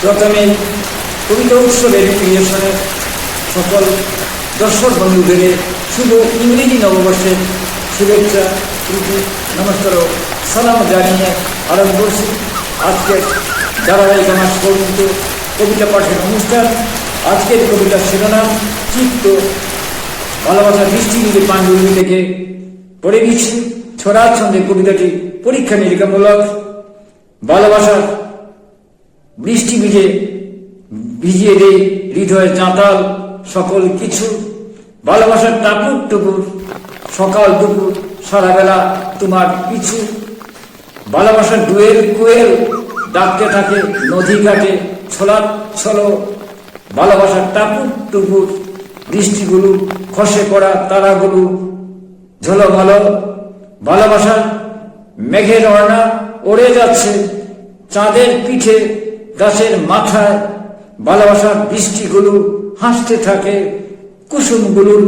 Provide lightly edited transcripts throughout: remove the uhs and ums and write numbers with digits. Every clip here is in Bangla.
প্রথমে কবিতা উৎসবের ক্রিয়েশনের সকল দর্শক বন্ধুদের শুভ ইংরেজি নববর্ষের শুভেচ্ছা, প্রীতি, নমস্কার ও সালাম জানিয়ে আরম্ভ করছি আজকের ধারাবাহিক মাস পর্যন্ত কবিতা পাঠের অনুষ্ঠান। আজকের কবিতার শিরোনাম চিত্ত। ভালোবাসা বৃষ্টি মিলে পাণ্ডুলিপি থেকে পড়ে দিচ্ছি। ছড়া ছন্দে কবিতাটি পরীক্ষা নিরীক্ষামূলক। ভালোবাসার বৃষ্টি ভিজিয়ে দেয় হৃদয়ের চাঁতাল সকল কিছু। ভালোবাসার টাপুর টুপুর সকাল দুপুর সারা বেলা তোমার পিছু। ভালোবাসার ডুয়েল কুয়েল ডাকতে থাকে নদী ঘাটে ছলো। ভালোবাসার টাপুর টুপুর বৃষ্টিগুলো খসে পড়া তারাগুলো ঝলমল। ভালোবাসার মেঘের অর্ণা ওড়ে যাচ্ছে চাঁদের পিঠে গাছের মাথায়। ভালোবাসার বৃষ্টিগুলো হাসতে থাকে কুসুমগুলোর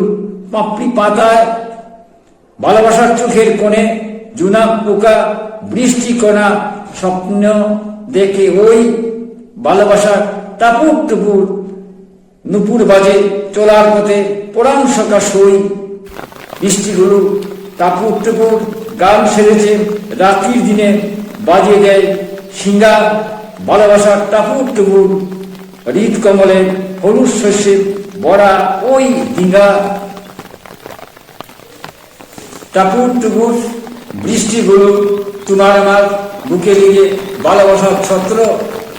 পাপড়ি পাতায়। ভালোবাসার চোখের কোণে জুনাক পোকা বৃষ্টি কণা স্বপ্ন দেখে ওই। ভালোবাসার টাপুর টুপুর নুপুর বাজে চলার পথে পরাণ সকা সই। বৃষ্টিগুলো টাপুর টুপুর গান সেরেছে রাত্রির দিনে বাজিয়ে দেয় সিঙ্গা। ভালোবাসার টাপুর টুপুর হৃদ কমলে হলুদ শস্যে বড়া ওই ডিঙ্গা। টাপুর টুপুর বৃষ্টিগুলো তোমার আমার বুকে লিগে ভালোবাসার ছত্র।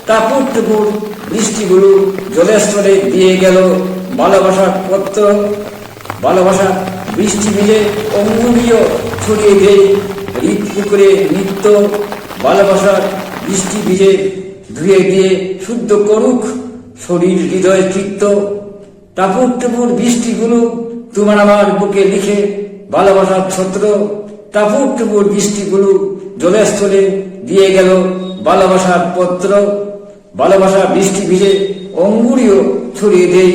টাপুর টুপুর বৃষ্টিগুলো জলেশ্বরে দিয়ে গেল ভালোবাসার পত্র। ভালোবাসার বৃষ্টি মিলে অঙ্গুলীয় ছড়িয়ে দেয় হৃদ পুকুরে নিত্য। ভালোবাসার বৃষ্টি ভিজে ধুয়ে দিয়ে শুদ্ধ করুক শরীর হৃদয় চিত্ত। টাপুর টুপুর বৃষ্টিগুলো তোমার আমার বুকে লিখে ভালোবাসার ছত্র। টাপুর টুপুর বৃষ্টিগুলো জলেস্থলে দিয়ে গেল ভালোবাসার পত্র। ভালোবাসার বৃষ্টি ভিজে অঙ্গুরীয় ছড়িয়ে দেয়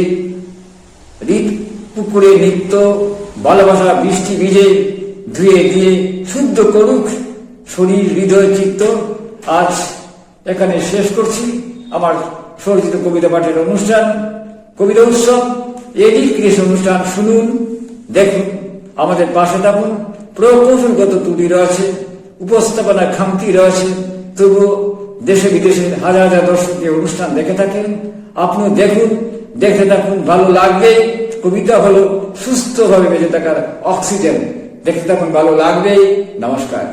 হৃদ পুকুরে নিত্য। ভালোবাসা বৃষ্টি ভিজে ধুয়ে দিয়ে শুদ্ধ করুক শরীর হৃদয় চিত্ত। আজ এখানে শেষ করছি আমার স্বরচিত কবিতা পাঠের অনুষ্ঠান কবিতা উৎসব এডিট ক্রিয়েশন অনুষ্ঠান। শুনুন, দেখুন, আমাদের পাশে থাকুন। প্রকৌশলগত ত্রুটি রয়েছে, উপস্থাপনা খামতি রয়েছে, তবুও দেশে বিদেশের হাজার হাজার দর্শকের অনুষ্ঠান দেখে থাকেন। আপনি দেখুন, দেখতে থাকুন, ভালো লাগবে। কবিতা হলো সুস্থভাবে বেঁচে থাকার অক্সিজেন। দেখতে থাকুন, ভালো লাগবে। নমস্কার।